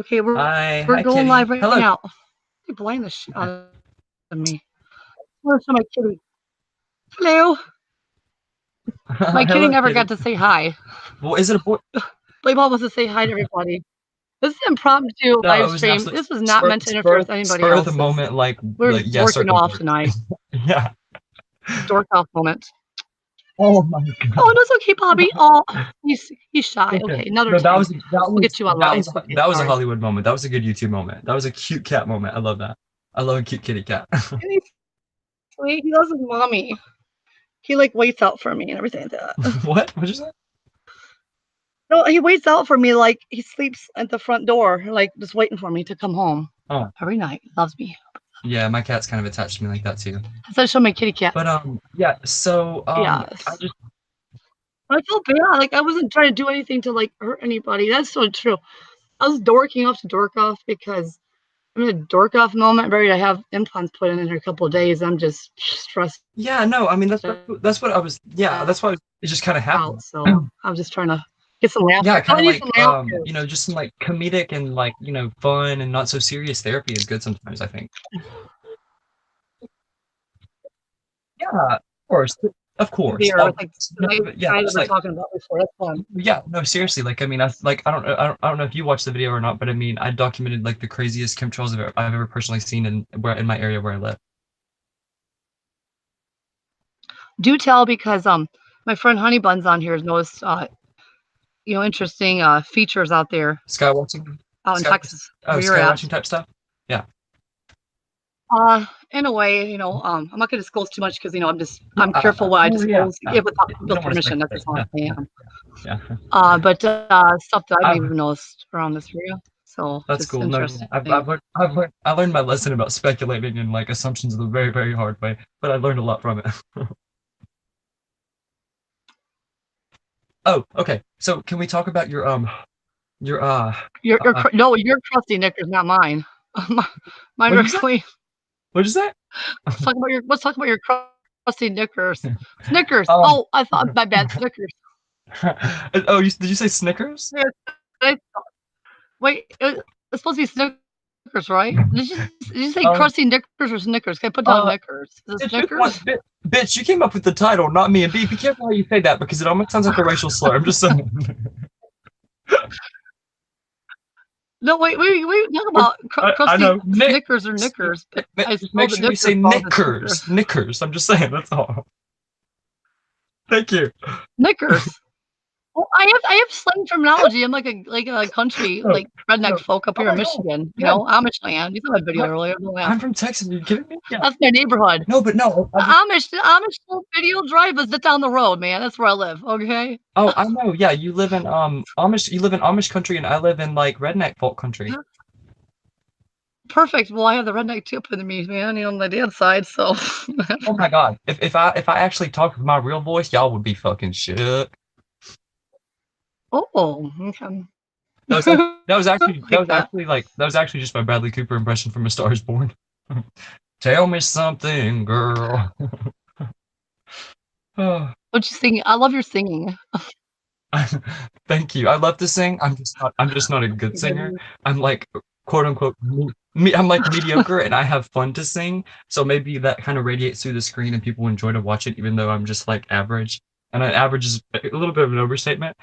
Okay, Hi, we're hi, going Kitty. live right Hello. now. You blame the shit out of me. Where's my kitty? Hello. My kitty Hello, never got Kitty. to say hi. Well, is it a boy? Playball wants to say hi to everybody. This is an impromptu No, live it was an stream. absolute This was not meant to interfere with anybody spur of the else's. moment, like, We're just yeah, dorking circle off jerk. tonight. Yeah. Dork off moment. Oh my Oh, God. no, it's okay, Bobby. Oh, he's shy. Okay. Okay, another No, that time. was We'll get you on live. Okay, that was a sorry. Hollywood moment. That was a good YouTube moment. That was a cute cat moment. I love that. I love a cute kitty cat. And he's sweet. He loves his mommy. He like waits out for me and everything like that. What? What'd you say? No, he waits out for me like he sleeps at the front door, like just waiting for me to come home Oh, every night. He loves me. yeah, my cat's kind of attached to me like that too. I said, show my kitty cat. But yeah. So I Yes. just I felt bad. Like I wasn't trying to do anything to like hurt anybody. That's so true. I was dorking off to dork off because I'm in a dork off moment. Ready to have implants put in a couple of days. I'm just stressed yeah, no, I mean that's what I was. Yeah, that's why it just kind of out. happened. So I'm just trying to get some Yeah, laughter. kind I of need like some laughter. just some like comedic and like fun and not so serious therapy is good sometimes, I think. Yeah, course, of course. There, like No, the but yeah, guy that just we're like talking about before. That's fun. yeah, no, seriously. Like, I mean, I don't know if you watched the video or not, but I mean, I documented like the craziest chemtrails I've ever personally seen in my area where I live. Do tell because my friend Honey Buns on here has noticed interesting features out there Sky watching, out in sky, Texas oh, where you're sky at. watching type stuff. Yeah, In a way, I'm not gonna disclose too much because I'm yeah, careful what I oh yeah, disclose, yeah. give without You people's don't want to permission. That's speculate. just how Yeah, I yeah, am. yeah. But stuff that I've I've even noticed around this area. So That's just cool. No, yeah. interesting. I learned my lesson about speculating and like assumptions the very, very hard way, but I learned a lot from it. Oh, okay. So can we talk about your uh No, your crusty knickers, not mine. Mine what'd are you say? clean. What'd you say? Let's talk about your crusty knickers. Snickers. Oh, Um I thought my bad. Snickers. oh, did you say Snickers? Yeah, I- Wait, it's supposed to be Snickers, right? Did you say crusty Um Knickers or Snickers? Can I put down uh Knickers? Is it bitch, which Snickers? one bitch, you came up with the title, not me. And B, be careful how you say that because it almost sounds like a racial slur. I'm just saying. No, wait. Talk about I crusty know. Snickers or Knickers, but I Just make spelled the sure you Knickers say wrong as Snickers. Knickers. Knickers. I'm just saying, that's all. Thank you. Knickers. Well, I have slang terminology. I'm like a country Oh, like redneck no. folk up Oh here in my God. Michigan. Yeah, Amish land. You saw my video I, earlier. Don't laugh. I'm from Texas. Are you kidding me? Yeah. That's my neighborhood. No, but no. The Amish little video drive is just down the road, man. That's where I live. Okay. Oh, I know. Yeah, you live in Amish. You live in Amish country, and I live in like redneck folk country. Perfect. Well, I have the redneck tip in me, man. On my dad's side, so. Oh my God. If I actually talked with my real voice, y'all would be fucking shook. Oh, okay. That was like Like that. that was actually just my Bradley Cooper impression from A Star Is Born. Tell me something, girl. Oh, What you singing? I love your singing. thank you. I love to sing. I'm just not a good singer. I'm like quote unquote I'm like mediocre and I have fun to sing. So maybe that kind of radiates through the screen and people enjoy to watch it even though I'm just like average. And average is a little bit of an overstatement.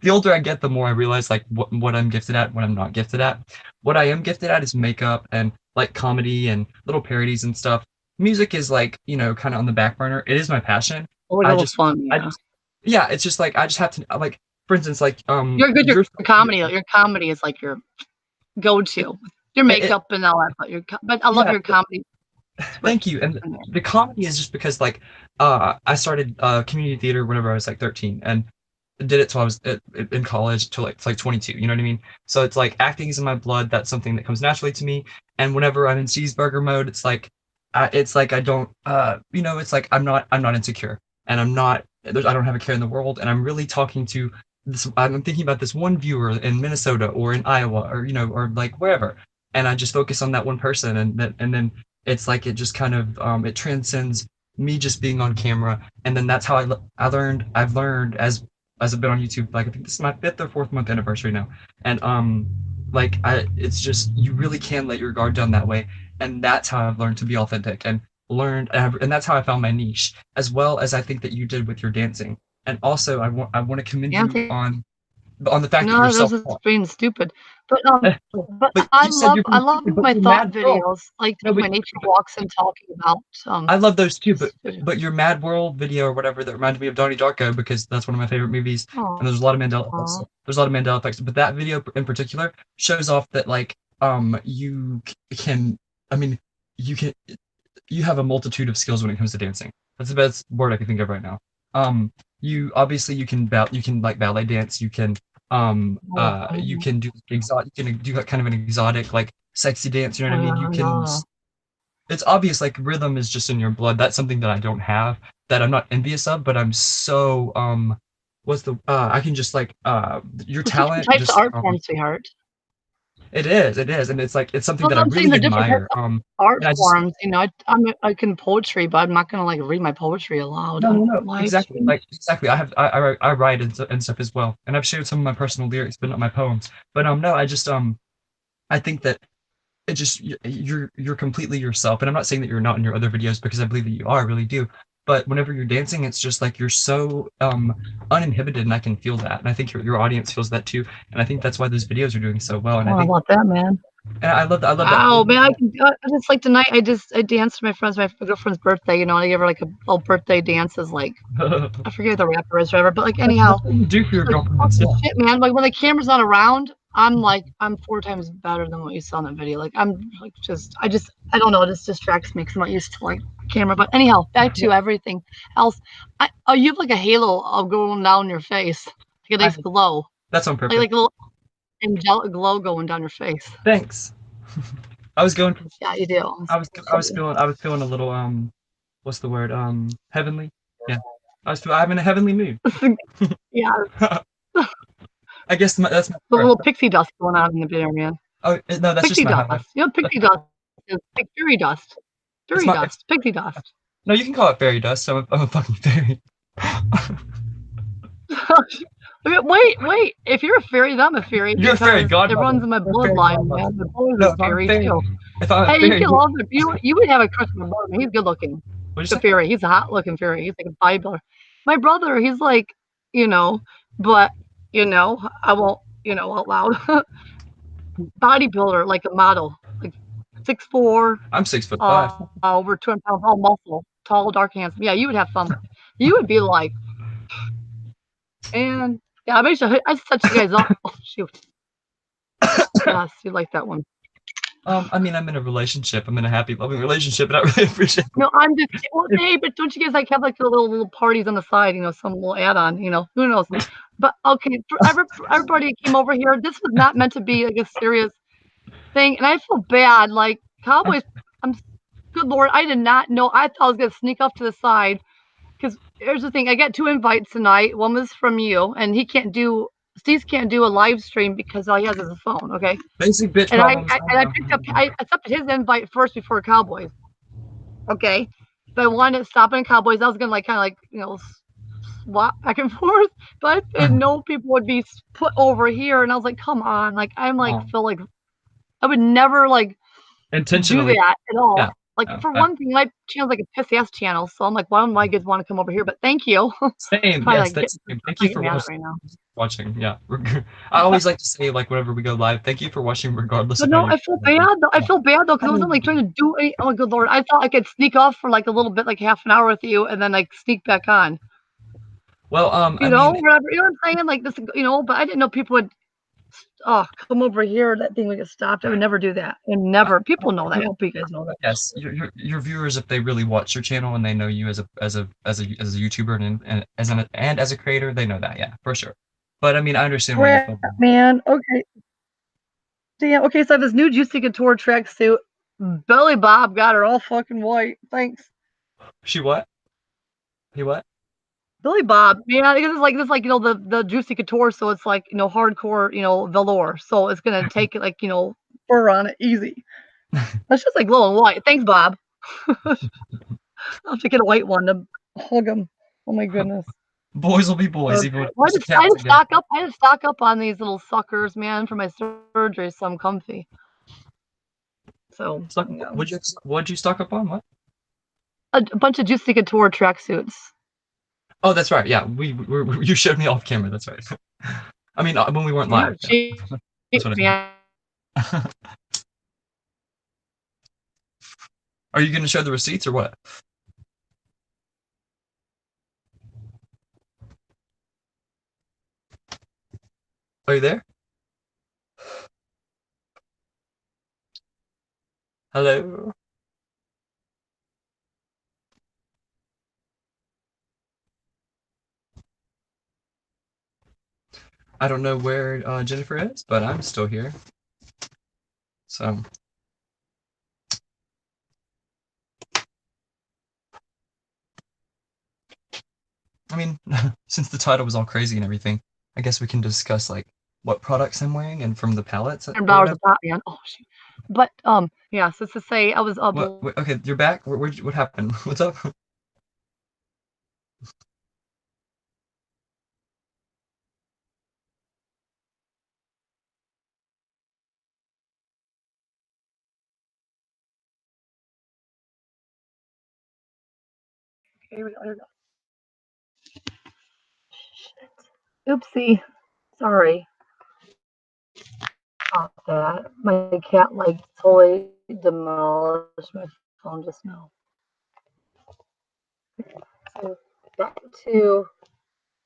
The older I get, the more I realize like what I'm gifted at, what I'm not gifted at. What I am gifted at is makeup and like comedy and little parodies and stuff. Music is like, kind of on the back burner. It is my passion. Oh, a I little just fun, I yeah. just yeah, it's just like I just have to like for instance like You're good. Your your comedy. Your comedy is like your go-to. Your it, makeup and all that, but I love yeah, your comedy. But thank you. And the comedy is just because like I started community theater whenever I was like 13 and did it till I was in college till like 22, you know what I mean? So it's like acting is in my blood, that's something that comes naturally to me. And whenever I'm in cheeseburger mode, it's like I don't it's like I'm not insecure and I don't have a care in the world and I'm really talking to this I'm thinking about this one viewer in Minnesota or in Iowa or or like wherever and I just focus on that one person and then it's like it just kind of it transcends me just being on camera and then that's how I've learned as I've been on YouTube like I think this is my fifth or fourth month anniversary now and Like it's just you really can let your guard down that way, and that's how I've learned to be authentic and and that's how I found my niche, as well as I think that you did with your dancing. And also, I want to commend you Dancing. on the fact that you're No, this is self-taught. being stupid. But But I you said love you're being stupid, but my you're thought mad world. videos, like No, my nature walks and talking about I love those too, just but your Mad World video or whatever that reminded me of Donnie Darko because that's one of my favorite movies, and there's a lot of Mandela effects. aw. There's a lot of Mandela effects, but that video in particular shows off that like you can, I mean, you can you have a multitude of skills when it comes to dancing. That's the best word I can think of right now. You obviously you can like ballet dance, you can do kind of an exotic like sexy dance, you know what I mean? You can Yeah. it's obvious like rhythm is just in your blood. That's something that I don't have that I'm not envious of, but I'm so what's the I can just like your There's different talent types of just art forms, sweetheart. it is, and it's like it's something Well, that I I'm saying really they're different types admire. of art And I just forms, I can poetry, but I'm not gonna, like, read my poetry aloud no, no, on no, live exactly, stream. like exactly. I write and stuff as well, and I've shared some of my personal lyrics, but not my poems. But no, I just I think that it just you're completely yourself, and I'm not saying that you're not in your other videos because I believe that you are, I really do. But whenever you're dancing, it's just like you're so uninhibited, and I can feel that, and I think your audience feels that too, and I think that's why those videos are doing so well. I don't know about that, man. And I love that Wow, whole man, I just like tonight, I danced to my girlfriend's birthday, and I gave her, like, a little birthday dances, like, I forget what the rapper is, whatever, but, like, anyhow, that's what you do for your like, girlfriends, fucking yeah. shit, man, like, when the camera's not around, I'm 4 times better than what you saw in that video, like, I'm, like, I don't know, it just distracts me 'cause I'm not used to, like, camera, but anyhow, back to everything else. You have, like, a halo of going down your face, like a I nice glow, That's on purpose. like a little angelic glow going down your face. Thanks. I was going Yeah, you do. I was feeling a little what's the word? Heavenly. Yeah. I'm in a heavenly mood. Yeah, I guess that's my the part. little pixie dust going on in the video, man. Oh no, that's just Pixie my highlight. dust. Pixie dust is like fairy dust. It's Fairy my it's dust. Pixie dust. no, you can call it fairy dust. I'm a fucking fairy. Wait. If you're a fairy, then I'm a fairy You're a fairy because it godmother. runs in my You're a fairy bloodline, godmother. man. My brother's No, a fairy too. if I'm a Hey, you fairy, can love him. You would have a crush on my brother. Man. He's good looking. what'd He's you a say? fairy. He's a hot looking fairy. He's like a bodybuilder. My brother, he's like, you know, but I won't, out loud. Bodybuilder, like a model, like 6'4", I'm 6'5". over 200 pounds, all muscle, tall, dark, handsome. Yeah, you would have fun. You would be like, and yeah, I set you guys up. Oh, shoot. Yes, you like that one. I mean, I'm in a relationship. I'm in a happy, loving relationship, and I really appreciate No, I'm just well, hey, but don't you guys like have like the little parties on the side? Some little add-on. Who knows? But okay, for everybody that came over here, this was not meant to be like a serious thing, and I feel bad. Like Cowboys, I'm good Lord, I did not know. I thought I was gonna sneak off to the side because here's the thing: I got 2 invites tonight. One was from you, and Steve can't do a live stream because all he has is a phone. Okay, basic bitch and problems. I accepted his invite first before Cowboys. Okay, but I wanted to stop in Cowboys. I was gonna like kind of like swap back and forth, but I didn't know people would be put over here, and I was like, come on, like I'm like feel like I would never like do Intentionally, that at all. yeah. Like for one thing, my channel's like a piss ass channel, so I'm like, why don't my kids want to come over here? But thank you. Same, Probably yes, like that's same. Thank you get for mad at right now. watching. Yeah, I always like to say like whenever we go live, thank you for watching, regardless But of how no, you. I feel bad though. I feel bad though because I wasn't like trying to do any. Oh good Lord, I thought I could sneak off for like a little bit, like half an hour with you, and then like sneak back on. Well, You I know, mean, whatever. You know what I'm saying? Like this, but I didn't know people would come over here. That thing would get stopped. I would never do that. And never. People know that. I hope you guys know that. yes, your viewers, if they really watch your channel and they know you as a YouTuber and as a creator, they know that, yeah, for sure. But I mean, I understand why you Crap, feel bad. man. Okay. Damn. Okay, so I have this new Juicy Couture tracksuit. Billy Bob got her all fucking white. Thanks. She what? He what? Billy Bob, man, this is like the Juicy Couture, so it's like hardcore, velour. So it's gonna take like fur on it easy. That's just like glow and white. Thanks, Bob. I'll have to get a white one to hug him. Oh my goodness. Boys will be boys, Okay. even when it Well, comes to I cats just again. stock up. I just stock up on these little suckers, man, for my surgery, so I'm comfy. So yeah. What'd you stock up on? What? A bunch of Juicy Couture tracksuits. Oh, that's right. Yeah, you showed me off camera. That's right. I mean, when we weren't Yeah, live. Yeah. cheap, That's what I mean. man. Are you going to show the receipts or what? Are you there? Hello? I don't know where Jennifer is, but I'm still here. So, I mean, since the title was all crazy and everything, I guess we can discuss like what products I'm wearing and from the palettes or $100 whatever. a pop, man. Oh shoot. But yeah. So to say, I was up. Okay, you're back. What happened? What's up? Here we go. Oopsie. Sorry about that. My cat like totally demolished my phone just now. So back to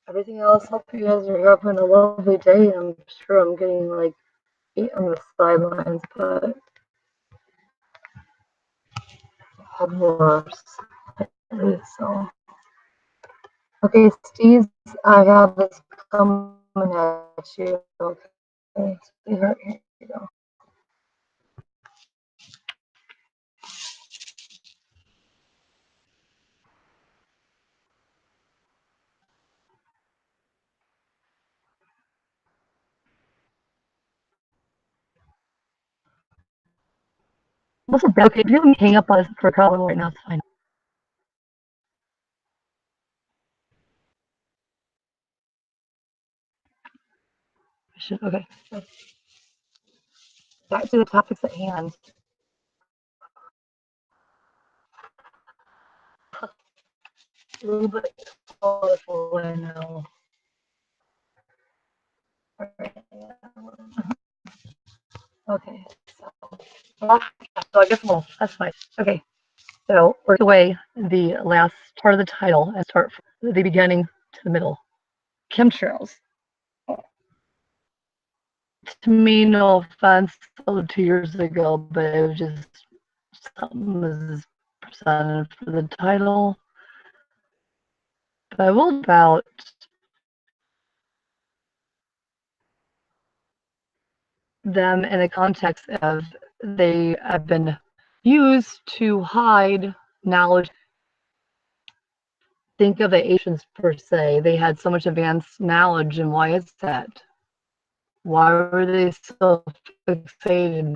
everything else. Hope you guys are having a lovely day. I'm sure I'm getting like eat on the sidelines, but had worse. So okay, Steve, I have this coming at you. Okay, sweetheart, here you go. What's a okay? If you can hang up on us for a couple right now, it's fine. Okay. Back to the topics at hand. A little bit colorful, I know. Okay, so I guess that's fine. Okay, so work away the last part of the title and start from the beginning to the middle. Chemtrails. To me, no offense, 2 years ago, but it was just something was presented for the title. But I will about them in the context of they have been used to hide knowledge. Think of the Asians per se. They had so much advanced knowledge, and why is that? Why were they so fixated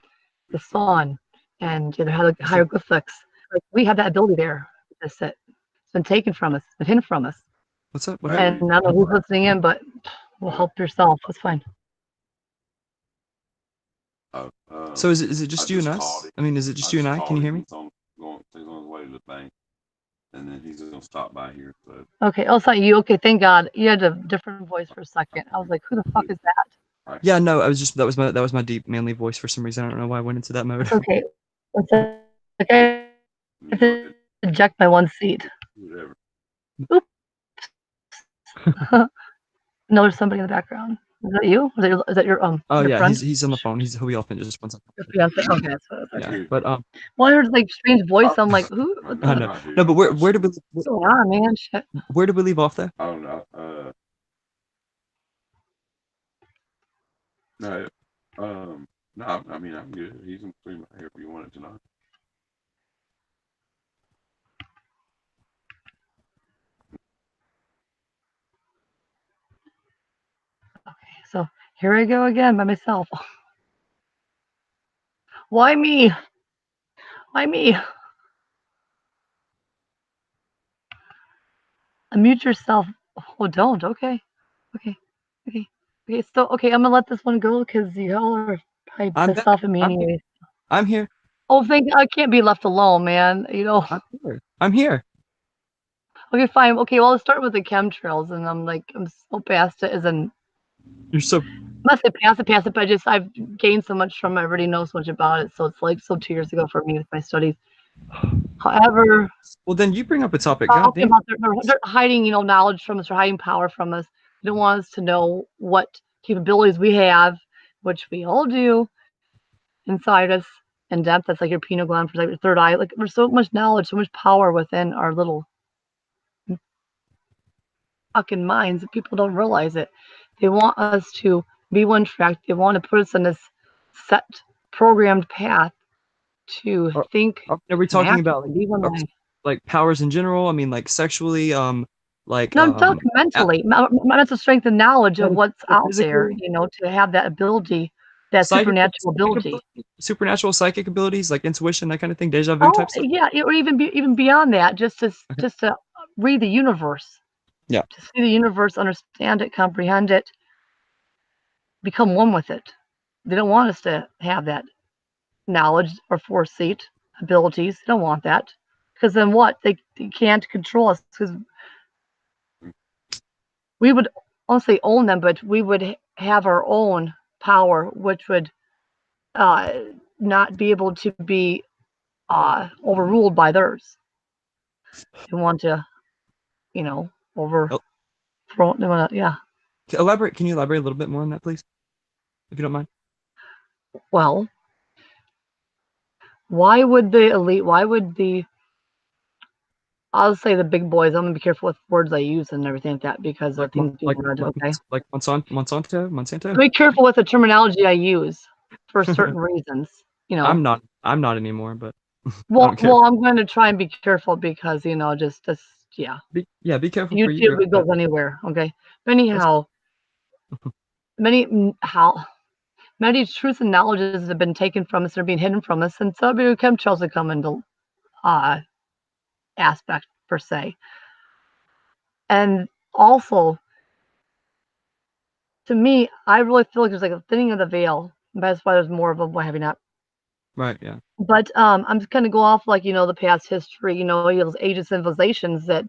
the sun and the hieroglyphics? Like we have that ability there. That's it. It's been taken from us, been hidden from us. What's up? And I don't know who's listening in, but we'll help yourself. It's fine. So is it just you and us? I mean, is it just you and I? Can you hear me? He's on his way to the bank, and then he's gonna stop by here. So. Okay. Oh, it's not you. Okay. Thank God. You had a different voice for a second. I was like, who the fuck is that? Yeah, no, I was just that was my deep manly voice for some reason. I don't know why I went into that mode. Okay. What's that? Okay. Eject my one seat. Whatever. Oops. No, there's somebody in the background. Is that you? Is that your Oh your yeah, friend? he's on the phone. He'll be off in just 1 second. Your fiance. Okay, that's what I was Yeah, but well, I heard like strange voice. I'm like, who? I know. No, but where did we What's going on, man? Shit. where did we leave off there? I don't know. No, no. I mean, I'm good. He's gonna clean my hair if you want it tonight. Okay, so here I go again by myself. Why me? Why me? Unmute yourself, Oh, don't. Okay. Okay. Okay. Okay. So, okay, I'm gonna let this one go because y'all are probably I'm pissed back. off at me I'm here. anyway. I'm here. Oh, I can't be left alone, man. I'm here. I'm here. Okay, fine. Okay, well, let's start with the chemtrails, and I'm so past it. As in, You're so. I must say past it, but I've gained so much from it. I already know so much about it, so it's like 2 years ago for me with my studies. However, Well, then you bring up a topic. God talking damn. about they're hiding, knowledge from us, or hiding power from us. They don't want us to know what capabilities we have, which we all do inside us in depth. That's like your pineal gland, for like your third eye. Like there's so much knowledge, so much power within our little fucking minds that people don't realize it. They want us to be one track. They want to put us in this set, programmed path to think Are we and talking act about and be one way. like powers in general? I mean, like sexually, like No, talk mentally, mental strength and knowledge of what's out there. physical, To have that ability, that supernatural ability. supernatural psychic abilities, like intuition, that kind of thing, deja vu Oh type stuff. yeah, or even beyond that, just to read the universe, Yeah. to see the universe, understand it, comprehend it, become one with it. They don't want us to have that knowledge or foresight abilities. They don't want that because then what? They can't control us because we would, I won't say own them, but we would have our own power, which would uh, not be able to be overruled by theirs. They want to, overthrow. They want to, yeah. Can you elaborate a little bit more on that, please, if you don't mind? Well, why would the elite? Why would I'll say the big boys. I'm gonna be careful with words I use and everything like that because of things being read. Okay. Like Monsanto. Be careful with the terminology I use for certain reasons. I'm not anymore, but I Well, don't care. I'm going to try and be careful because just yeah. Be careful for you. YouTube it goes anywhere. Okay. But anyhow, many truths and knowledges have been taken from us. They're being hidden from us, and so chemtrails have come into aspect per se. And also, to me, I really feel like there's like a thinning of the veil. That's why there's more of them. Why have you not? Right. Yeah. But I'm just gonna go off like the past history. Those ancient civilizations that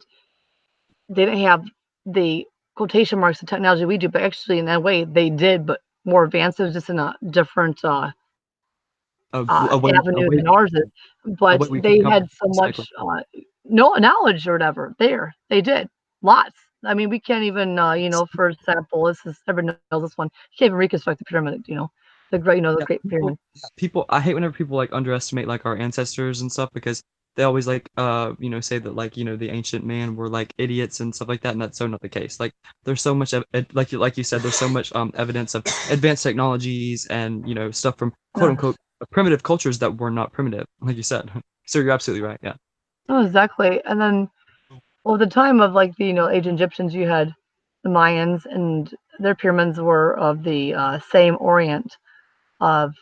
they didn't have the quotation marks of technology we do, but actually in that way they did, but more advanced. It was just in a different A way avenue than ours is. But we they can had so much no knowledge or whatever. They did lots. I mean, we can't even for example, everyone knows this one. You can't even reconstruct the pyramid. The Great Pyramid. People, I hate whenever people like underestimate like our ancestors and stuff because they always like say that like the ancient man were like idiots and stuff like that, and that's so not the case. Like there's so much like you said, there's so much evidence of advanced technologies and stuff from quote unquote primitive cultures that were not primitive, like you said. So you're absolutely right. Yeah. Oh, exactly. And then, well, the time of like the ancient Egyptians, you had the Mayans, and their pyramids were of the same orient of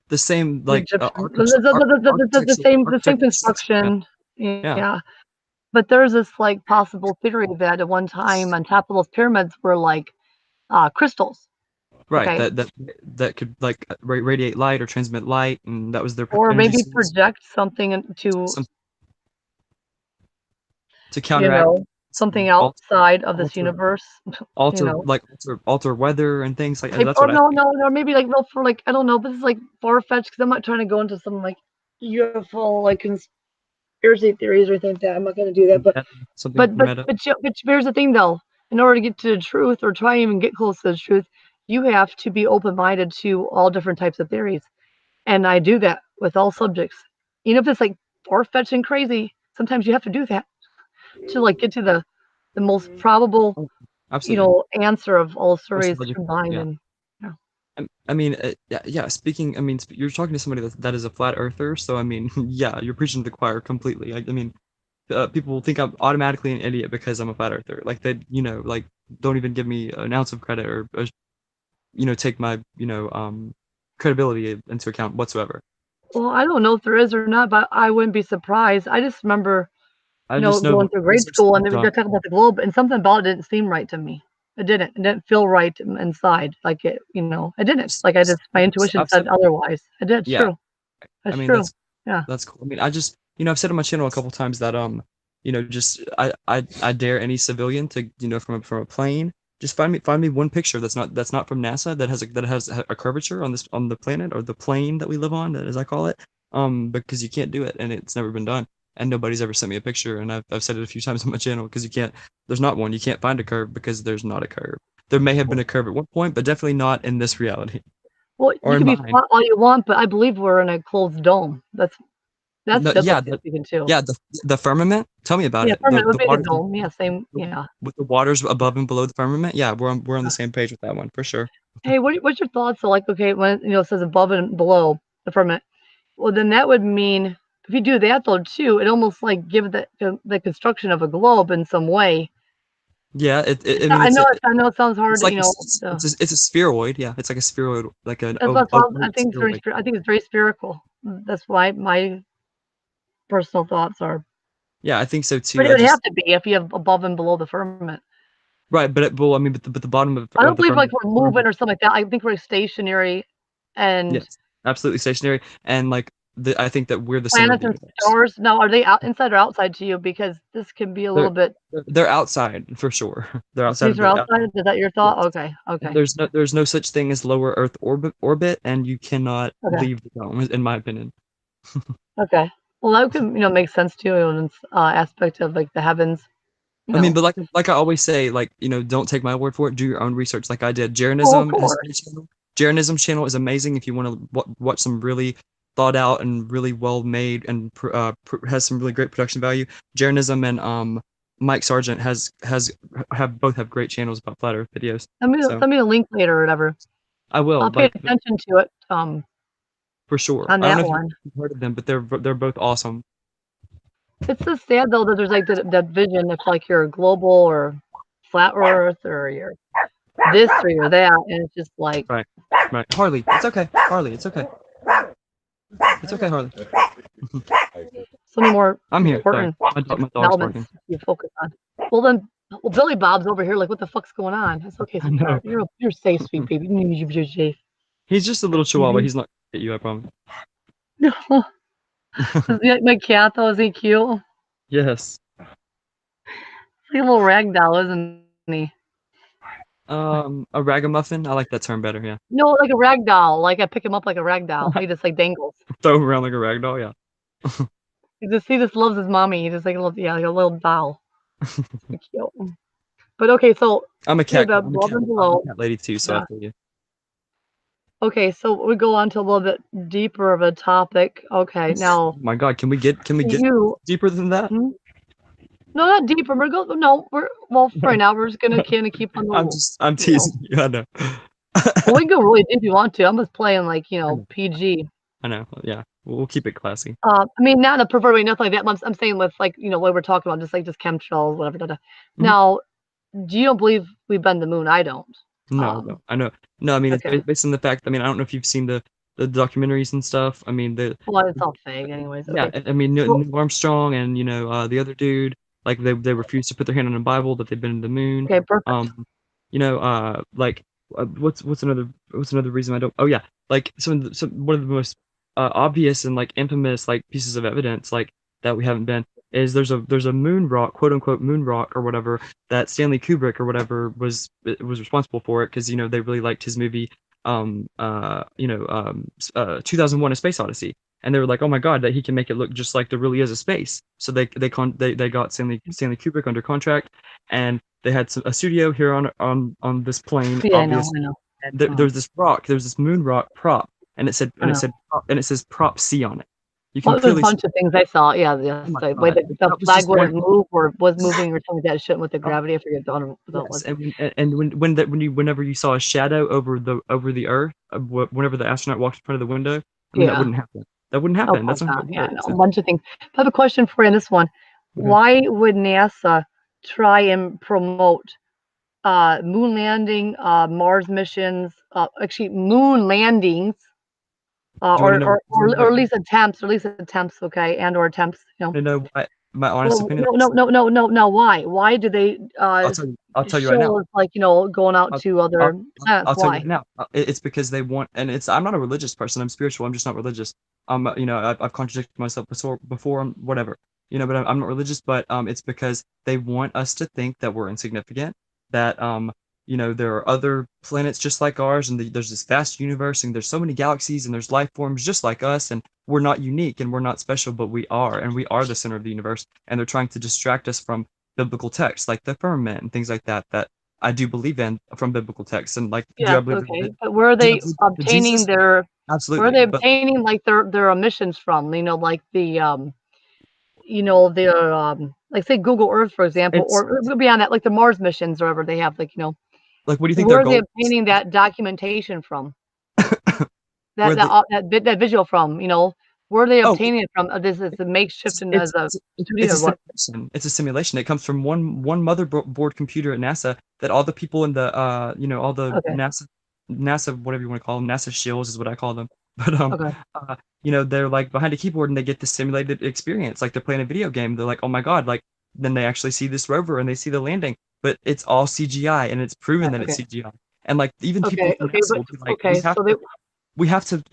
The same the like Egyptian, the same construction. Yeah. But there's this like possible theory that at one time on top of those pyramids were like crystals. Right, Okay. that could like radiate light or transmit light, and that was their Or energy maybe source. project something to To counteract something alter, outside of this alter, universe. alter like alter weather and things like that's Or what I think. no, maybe like no, for like I don't know, but this is like far fetched because I'm not trying to go into some like UFO like conspiracy theories or anything like that. I'm not going to do that. Something meta. But here's the thing though. In order to get to the truth or try even get close to the truth, you have to be open minded to all different types of theories. And I do that with all subjects. Even if it's like far fetched and crazy, sometimes you have to do that to like get to the most probable Absolutely. answer of all stories Logical, combined. yeah. And I mean, yeah. Speaking, I mean, you're talking to somebody that is a flat earther, so I mean, yeah, you're preaching to the choir completely. I mean, people will think I'm automatically an idiot because I'm a flat earther. Like they, like don't even give me an ounce of credit or, take my, credibility into account whatsoever. well, I don't know if there is or not, but I wouldn't be surprised. I just remember just know going through grade research school, and they comes would up. talk about the globe, and something about it didn't seem right to me. It didn't feel right inside. Like it, it didn't. Like my intuition I've said said, otherwise. It did. It's yeah. true. I That's mean, true. Yeah. that's cool. I mean, I've said on my channel a couple times that just I dare any civilian to, from a plane, just find me one picture that's not from NASA that has a curvature on the planet or the plane that we live on, as I call it. Because you can't do it, and it's never been done, and nobody's ever sent me a picture, and I've said it a few times on my channel because there's not one. You can't find a curve because there's not a curve. There may have been a curve at one point, but definitely not in this reality Well, or you in can be mine. flat all you want, but I believe we're in a closed dome. That's No, yeah, biblically speaking too. yeah, the firmament. Tell me about Yeah, it. permanent The would be the water dome. Yeah, same. Yeah. with the waters above and below the firmament. Yeah, we're on the same page with that one for sure. Hey, what's your thoughts? So, like, okay, when it says above and below the firmament, well, then that would mean if you do that though too, it almost like give the construction of a globe in some way. Yeah, I mean I know it sounds hard, it's like it's a spheroid. Yeah, it's like a spheroid, like an that's what I think it's spheroid. I think it's very spherical. That's why my personal thoughts are. Yeah, I think so But too. it would have to be if you have above and below the firmament. Right, but I mean, but the bottom I don't of the believe like firmament. we're moving or something like that. I think we're stationary, and Yes, absolutely stationary, and like I think that we're the center of planets the and universe. stars. Now, are they inside or outside to you? Because this can be a little They're bit. they're outside for sure. They're outside These of are the outside. Is that your thought? yes. Okay. And Okay. there's no such thing as lower Earth orbit, and you cannot Okay. leave the dome, in my opinion. Okay. Well, that could make sense too in aspect of like the heavens. I mean, but like I always say, like, don't take my word for it. Do your own research, like I did. Oh, of Jeranism has a course. great channel. Jeranism's channel is amazing if you want to watch some really thought out and really well made and has some really great production value. Jeranism and Mike Sargent both have great channels about flat Earth videos. So Send me a link later or whatever. I will, I'll pay attention to it. For sure. On I don't that know if one. you've heard of them, but they're both awesome. It's so sad though that there's like that vision if like you're global or flat Earth or you're this or you're that, and it's just like Right. Harley, it's okay. Harley, it's okay. It's okay, Harley. so many more I'm here. Sorry. important My dog's elements barking. you focus on. Well, Billy Bob's over here. Like, what the fuck's going on? It's okay, sweetheart. You're safe, sweet baby. You're safe. He's just a little chihuahua. He's not gonna get you, I promise. Is he like my cat though? Is he cute? Yes. He's like a little rag doll, isn't he? A ragamuffin. I like that term better. Yeah. No, like a rag doll. Like I pick him up like a rag doll. He just like dangles. Throw him around like a rag doll. Yeah. He just loves his mommy. He just like like a little doll. Cute. But okay, so I'm a cat. above and below. I'm a cat lady too, so I feel you. Okay, so we go on to a little bit deeper of a topic. Okay, now. Oh my God, can we get deeper than that? Hmm? No, not deeper. For now we're just gonna kind of keep on the. I'm teasing you. I know. Well, we can go really deep if you want to. I'm just playing like PG. I know. Yeah, we'll keep it classy. I mean, not in a pervert way, nothing like that. I'm saying with like what we're talking about, just chemtrails, whatever. Mm-hmm. Now, do you don't believe we've been to the moon? I don't. No, I know. No, I mean okay. it's based on the fact. I mean, I don't know if you've seen the documentaries and stuff. I mean well, it's all fake, anyways. Yeah, okay. I mean Neil Armstrong and the other dude, like they refused to put their hand on a Bible that they've been to the moon. Okay, perfect. Like what's another reason I don't? Oh yeah, like one of the most obvious and like infamous like pieces of evidence like that we haven't been is there's a moon rock, quote unquote moon rock or whatever, that Stanley Kubrick or whatever was responsible for it because they really liked his movie 2001: A Space Odyssey, and they were like, oh my God, that he can make it look just like there really is a space. So they got Stanley Kubrick under contract, and they had a studio here on this plane. Yeah, obviously. I know. And there's this moon rock prop, and it says prop C on it. You can there's a clearly bunch of things I saw. Yeah, the way the flag would move or was moving or something like that. It shouldn't with the gravity. I forget what that was. And whenever you saw a shadow over the Earth, whenever the astronaut walked in front of the window, that wouldn't happen. That wouldn't happen. That's not a bunch of things. I have a question for you in this one. Okay. Why would NASA try and promote moon landing, Mars missions, actually moon landings? Or at least attempts, okay, and or attempts, I know My honest Well, opinion. no. Why? Why do they I'll tell you right now. show us like going out I'll, to I'll, other planets? I'll tell you right Why? now. It's because they want, and it's. I'm not a religious person. I'm spiritual. I'm just not religious. I've contradicted myself before. Whatever. But I'm not religious. But it's because they want us to think that we're insignificant. That there are other planets just like ours, and there's this vast universe, and there's so many galaxies, and there's life forms just like us, and we're not unique, and we're not special, but we are, and we are the center of the universe. And they're trying to distract us from biblical texts like the firmament and things like that. That I do believe in from biblical texts. And like, do I Yes, believe okay. that? But where are Do I they believe that obtaining Jesus? their where are Absolutely. they But obtaining like their emissions from? Like the like say Google Earth, for example, it's or beyond that, like the Mars missions or whatever they have, like, like, what do you think their where are they goal is? obtaining that documentation from? Where That the that visual from, where are they oh, obtaining it from? This is a makeshift and as it's a it's studio a or what? simulation. It's a simulation. It comes from one motherboard computer at NASA that all the people in the all the Okay, NASA, whatever you want to call them, NASA shills is what I call them. But okay, they're like behind a keyboard and they get this simulated experience, like they're playing a video game. They're like, oh my God, like then they actually see this rover and they see the landing, but it's all CGI and it's proven that it's okay, CGI. And like even people okay, from okay, NASA but will be like, okay, so they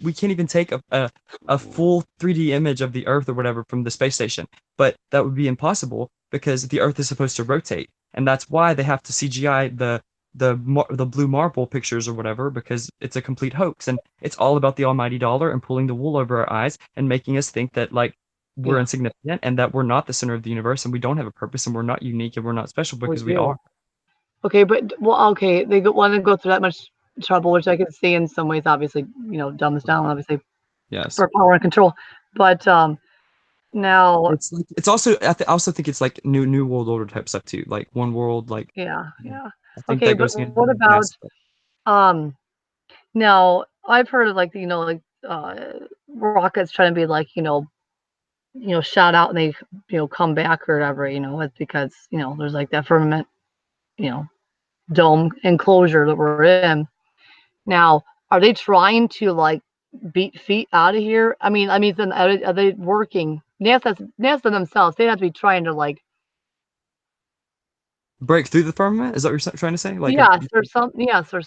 we can't even take a full 3D image of the Earth or whatever from the space station. But that would be impossible because the Earth is supposed to rotate. And that's why they have to CGI the blue marble pictures or whatever, because it's a complete hoax. And it's all about the almighty dollar and pulling the wool over our eyes and making us think that like we're yeah, insignificant and that we're not the center of the universe and we don't have a purpose and we're not unique and we're not special we because we do. are. Okay, but well, okay, they want to go through that much trouble, which I can see in some ways, obviously, dumbs down, obviously, Yes. for power and control. But now, It's like it's also I also think it's like new world order type stuff too. Like one world, like yeah, you know, yeah. I think Okay, that but goes hand in what hand with about NASA stuff. um now I've heard of like like rockets trying to be like, shot out and they, come back or whatever, it's because, there's like that firmament, you know, dome enclosure that we're in. Now, are they trying to like beat feet out of here? I mean, then are they working? NASA themselves, they have to be trying to like, Break through the firmament? Is that what you're trying to say? Like yes, there's some, yes, I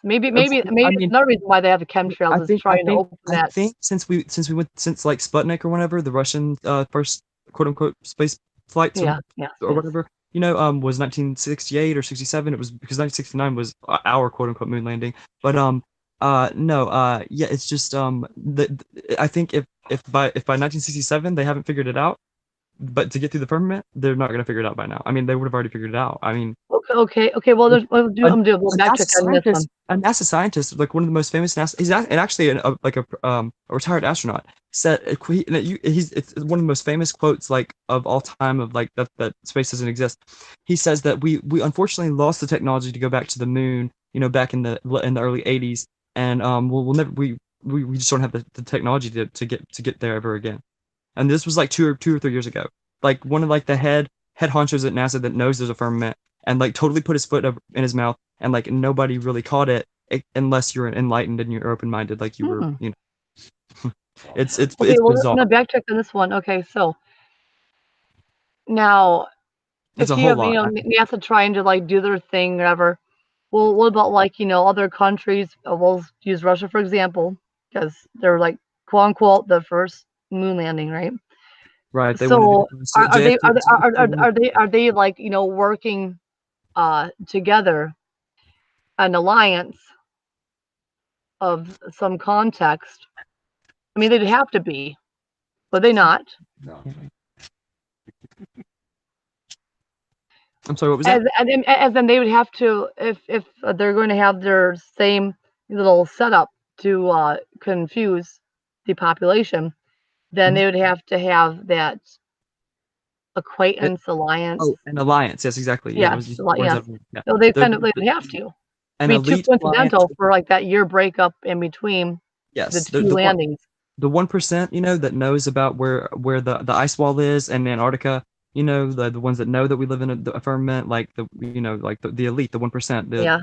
maybe mean, another reason why they have the chemtrails is I trying to think open that. since we went since like Sputnik or whatever, the Russian first quote unquote space flights Yeah, yes, or yes. whatever, was 1968 or 67. It was because 1969 was our quote unquote moon landing. But no, yeah, it's just I think if by 1967 they haven't figured it out, but to get through the firmament, they're not gonna figure it out by now. I mean, they would have already figured it out. I mean, Okay. Well, I'm doing a little backtrack on this one. a NASA scientist, like one of the most famous NASA, and actually a retired astronaut, said it's one of the most famous quotes like of all time of like that space doesn't exist. He says that we unfortunately lost the technology to go back to the moon, back in the early 80s, and we'll never we just don't have the technology to get there ever again. And this was like 2 or 3 years ago. Like one of like the head honchos at NASA that knows there's a firmament and like totally put his foot up in his mouth and like nobody really caught unless you're enlightened and you're open-minded like you were, Hmm. Okay, it's well, I'm bizarre. gonna backtrack on this one. Okay, so now It's if a you whole have, lot. NASA trying to like do their thing, whatever. Well, what about like, other countries? We'll use Russia for example, because they're like quote unquote the first moon landing, right? Right. They want to So do are they JFK. are they like, working together, an alliance of some context? I mean, they'd have to be, but they not. No. I'm sorry, what was that? As then they would have to, if they're going to have their same little setup to confuse the population, then Mhm. they would have to have that It, acquaintance alliance. oh, an alliance. Yes, exactly. Yeah, it Yes, was the words yes. that yeah. No, they They're, kind of they would have to. an I mean, too elite alliance. coincidental for like that year breakup in between the Yes, two landings. the 1%, that knows about where the ice wall is and Antarctica, the ones that know that we live in a firmament, like the elite, the 1%, Yeah.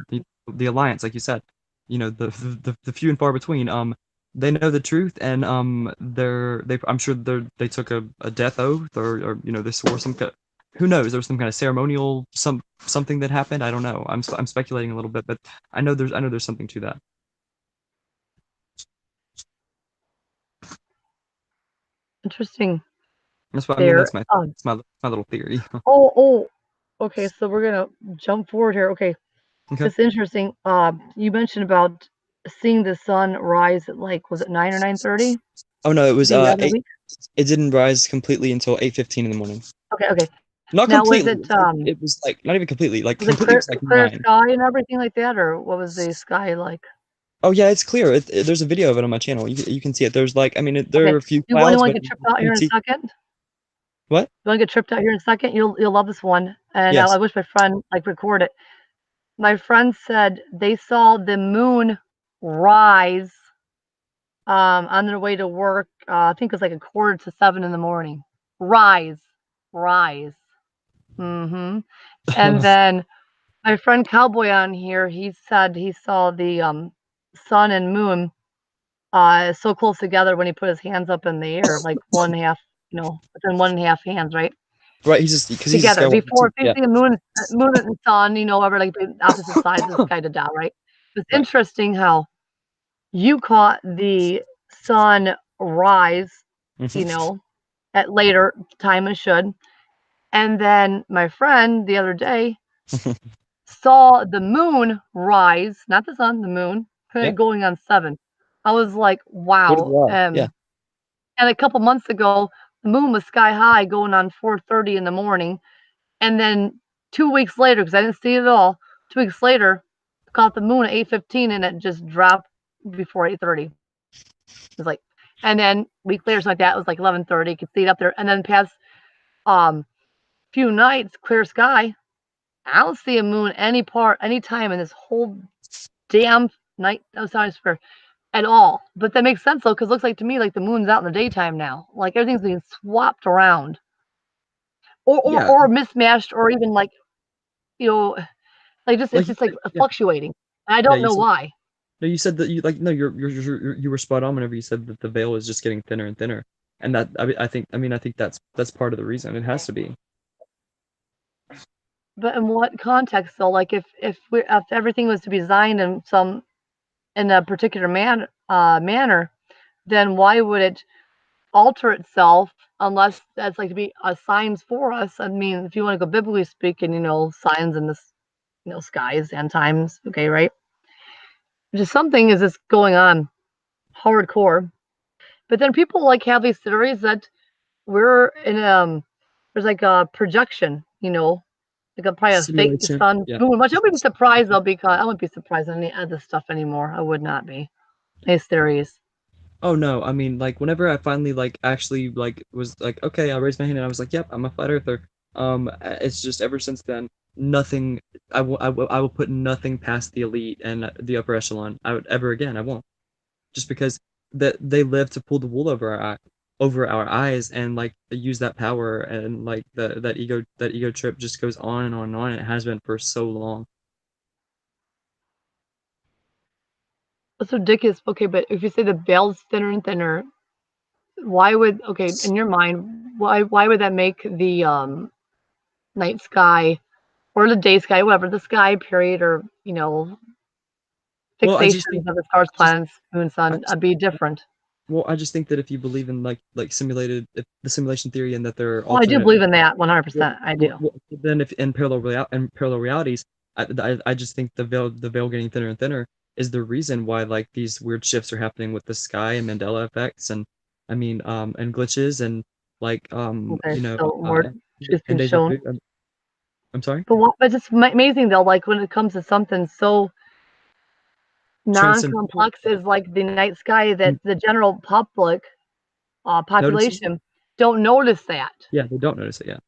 the alliance, like you said, the few and far between. they know the truth, and I'm sure they took a death oath, or they swore some who knows, there was some kind of ceremonial something that happened. I don't know. I'm speculating a little bit, but I know there's something to that. Interesting. That's what I mean. There. That's my little theory. Oh. Okay, so we're gonna jump forward here. Okay, Okay. it's interesting. You mentioned about seeing the sun rise at was it 9 or 9:30? Oh no, it was The other 8. week. It didn't rise completely until 8:15 in the morning. Okay. Not Now was completely. it It was like not even completely. Like was it completely was like clear 9. sky and everything like that, or what was the sky like? Oh yeah, it's clear. There's a video of it on my channel. You can see it. There's like, I mean, there Okay. are a few You want clouds, to but get you tripped out here can in a see second? what? You want to get tripped out here in a second? You'll love this one. And I Yes. wish my friend record it. My friend said they saw the moon rise on their way to work. I think it was like 6:45 in the morning. Rise. Mm-hmm. And then my friend Cowboy on here, he said he saw the sun and moon so close together when he put his hands up in the air, like one half, within 1.5 hands, right? Right. He's just because he's a Together Skywalker before too. if you Yeah. see a moon and sun, ever like the opposite sides of the sky to down, right? It's Right. interesting how you caught the sun rise, Hmm. at later time it should. And then my friend the other day saw the moon rise, not the sun, the moon, Yeah. going on 7. I was like, So did wow. I. Yeah. And a couple months ago, the moon was sky high going on 4:30 in the morning. And then 2 weeks later, because I didn't see it at all, 2 weeks later, caught the moon at 8:15 and it just dropped before 8:30. It was like, and then week later, something like that, it was like 11:30. You could see it up there. And then past um few nights, clear sky. I don't see a moon any time in this whole damn night outside square at all. But that makes sense though, because it looks like to me like the moon's out in the daytime now. Like everything's being swapped around. Yeah. Or mismatched or even you know, just it's Like you just like said, yeah. fluctuating. And I Yeah. don't You know said why. no. You said that no. You were spot on whenever you said that the veil is just getting thinner and thinner, and that I think that's part of the reason. It has to be. But in what context though? Like if everything was to be designed in a particular manner, then why would it alter itself unless that's like to be signs for us? I mean, if you want to go biblically speaking, signs in this, skies and times, okay, right? Just something is just going on hardcore. But then people have these theories that we're in there's like a projection, like probably a fake Simulation. sun Yeah. moon, which I wouldn't be surprised though, because I wouldn't be surprised at any of this stuff anymore. I would not be. These theories. Oh no, I mean, like whenever I finally like actually like was like, okay, I raised my hand and I was like, yep, I'm a flat earther. It's just ever since then, nothing. I will put nothing past the elite and the upper echelon. I would ever again. I won't. Just because that they live to pull the wool over our eyes, and like use that power, and like that ego trip just goes on and on and on. And it has been for so long. That's ridiculous. Okay, but if you say the veil's thinner and thinner, why would in your mind, why would that make the night sky or the day sky, whatever the sky period, or Well, I just think fixations of the stars, just planets, moon, I sun, just be different? Well, I just think that if you believe in like simulated if the simulation theory, and that there are Well, I do alternate, believe in that 100%. I do. then if in parallel realities, I just think the veil getting thinner and thinner is the reason why like these weird shifts are happening with the sky and Mandela effects, and I mean and glitches, and like Okay, so more truth and being deja shown. vu. I'm sorry. But it's amazing though. Like when it comes to something so Transcendental. non-complex as like the night sky, that the general public Notices it. population don't notice that. Yeah, they don't notice it. Yeah.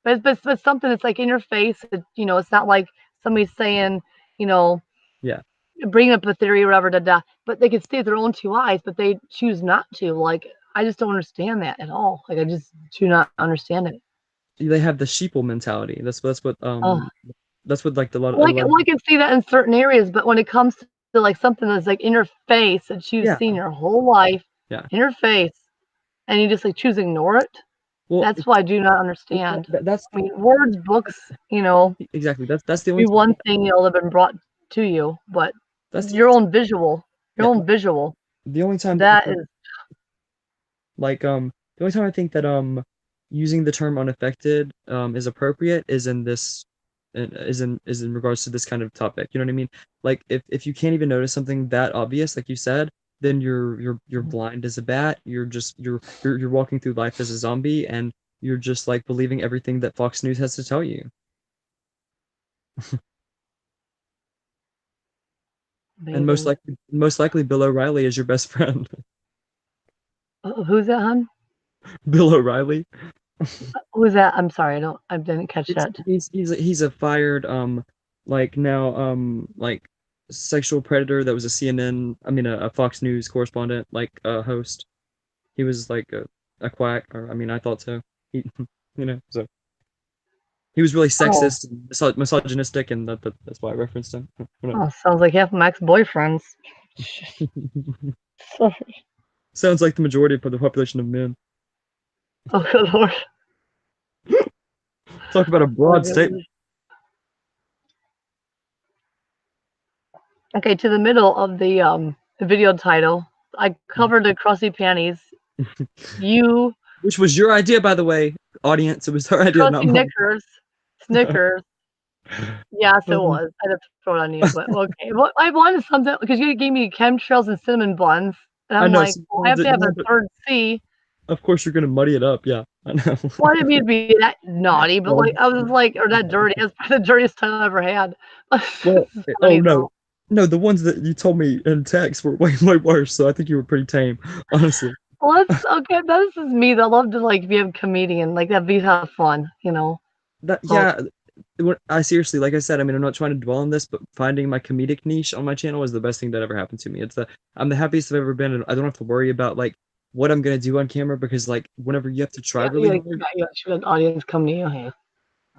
But something that's like in your face. It's not like somebody's saying, you know, Yeah. bringing up a theory or whatever, da, da, but they can see with their own two eyes, but they choose not to. Like I just don't understand that at all. Like I just do not understand it. They have the sheeple mentality. Oh, That's what like a well, lot of I can see that in certain areas, but when it comes to to like something that's like in her face that she's Yeah. seen her whole life Yeah. in her face, and you just like choose to ignore it. Well, That's what I do not understand. that's I mean, words, books, exactly that's the be only one thing that have been brought to you, but that's your own visual, yeah, the only time that I that think, is like the only time I think that using the term unaffected is appropriate is in this is in regards to this kind of topic. You know what I mean? Like if you can't even notice something that obvious, like you said, then you're blind as a bat. You're just you're walking through life as a zombie, and you're just like believing everything that Fox News has to tell you. And amazing. most likely Bill O'Reilly is your best friend. Who's that, hon? Bill O'Reilly. Who's that? I'm sorry, I didn't catch It's, that. he's a fired like now like sexual predator that was a CNN, I mean a Fox News correspondent, like host. He was like a quack, or I mean I thought so. He so he was really Oh, sexist and misogynistic, and that's why I referenced him. sounds like half my ex-boyfriends. Sorry. Sounds like the majority of the population of men. Oh, good lord. Talk about a Oh, broad good statement. lord. Okay, to the middle of the video title, I covered the crusty panties. You Which was your idea, by the way, audience. It was her idea, not crusty mine. Snickers. Yes, it was. I had to throw it on you, but okay. Well, I wanted something because you gave me chemtrails and cinnamon buns, and I I'm know. like, So well, I have to have a third C. of course, you're gonna muddy it up. Yeah, I know. Well, I didn't mean to be that naughty, but like I was like, or that dirty. That's probably the dirtiest time I ever had. Well, It's oh funny, no, though. no, the ones that you told me in text were way worse. So I think you were pretty tame, honestly. Well, that's okay. This is me. That love to like be a comedian, like that. Be have fun, That So yeah. I seriously, like I said, I mean, I'm not trying to dwell on this, but finding my comedic niche on my channel is the best thing that ever happened to me. I'm the happiest I've ever been, and I don't have to worry about like what I'm gonna do on camera, because like whenever you have to try yeah, really you hard, should have an audience come to you. Hey.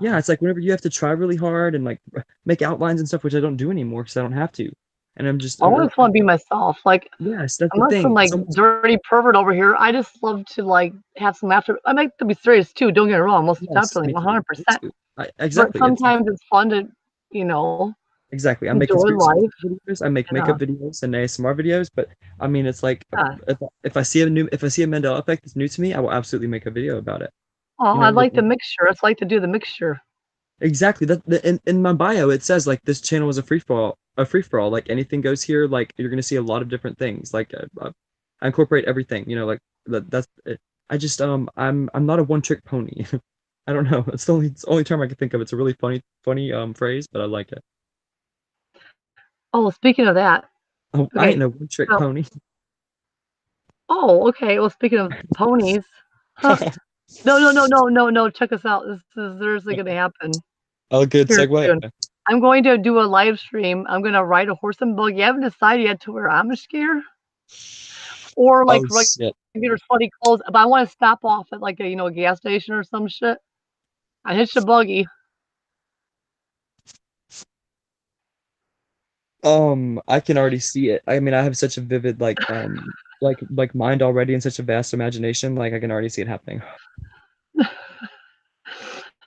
yeah, it's like whenever you have to try really hard and like make outlines and stuff, which I don't do anymore because I don't have to, and I just want to be myself. Like yes, that's I'm the not some thing. like Someone's dirty pervert over here. I just love to like have some laughter. I like to be serious too. Don't get me wrong. Most yes, definitely, me too, 100%. But exactly. sometimes it's fun to, you know, Exactly. I make enjoy conspiracy life. videos. I make Yeah. makeup videos and ASMR videos. But I mean, it's like Yeah. if I see a Mandela effect that's new to me, I will absolutely make a video about it. Oh, You I know, like the mixture. It's like to do the mixture. exactly. In my bio it says like this channel is a free for all. Like anything goes here. Like you're gonna see a lot of different things. Like I incorporate everything. You know, like that's it. I just I'm not a one trick pony. I don't know. It's the only term I can think of. It's a really funny phrase, but I like it. Oh, speaking of that, Oh, I ain't okay. no one trick So, pony. okay. Well, speaking of ponies, huh? No. Check us out. This is seriously going to happen Oh, good here segue. soon. I'm going to do a live stream. I'm going to ride a horse and buggy. I haven't decided yet to wear Amish gear or like Oh shit. regular sweaty clothes, but I want to stop off at like a gas station or some shit. I hitch a buggy. I can already see it. I mean, I have such a vivid like mind already and such a vast imagination. Like I can already see it happening.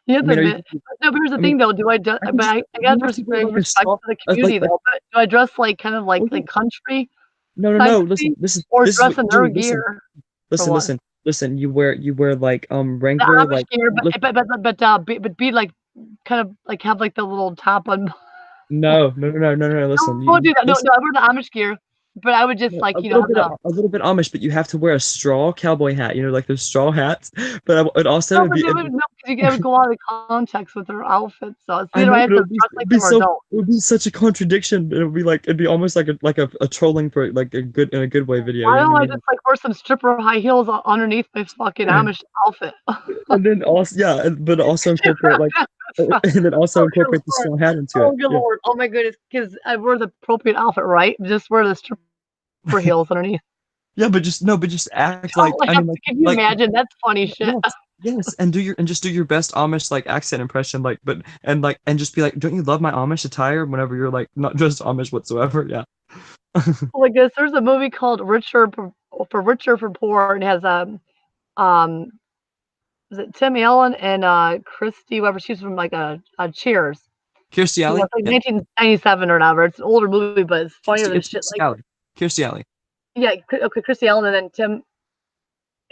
You I have to mean, are you admit. No, but here's the I mean, thing though. Do I just? I can But just I you got don't to have to wear like a respect soft for the community though. But do I dress like kind of like like country no. type Listen, thing, or this is dress what in you their do. Listen, gear for listen, one? listen, listen. You wear like The Wrangler Amish like gear, look, but be like kind of like have like the little top on. no. Listen, I won't do that. listen. No, I wear the Amish gear, but I would just Yeah, like have the. a little bit Amish, but you have to wear a straw cowboy hat. You know, like those straw hats. But it also No, would but be. they would no, because it would go out of context with their outfits. So it's I either know, I but have to dress like it'd be them or so don't. it would be such a contradiction. It would be like it'd be almost like a trolling for like a good in a good way video. Why You know don't what I I mean? just like wear some stripper high heels underneath my fucking Amish outfit? And then also but also incorporate like and then also Oh, good incorporate the lord. straw hat into Oh, it. good Yeah. lord. Oh my goodness. Because I wear the appropriate outfit, right? Just wear the stripper heels underneath. Yeah, but just no, but just act Oh, like I mean can you like imagine? That's funny shit. yes, Yes, and just do your best Amish like accent impression, like and just be like, don't you love my Amish attire? Whenever you're like not just Amish whatsoever, yeah. Oh my goodness, there's a movie called Richer for Poor, and it has um is it Tim Allen and Christy Weber? She's from like a Cheers. Kirstie You know, Alley, it's like yeah, 1997 or whatever. It's an older movie, but it's funnier than It's shit. Kirstie Like, Alley, Kirstie Alley. yeah, okay, Christy Allen and then Tim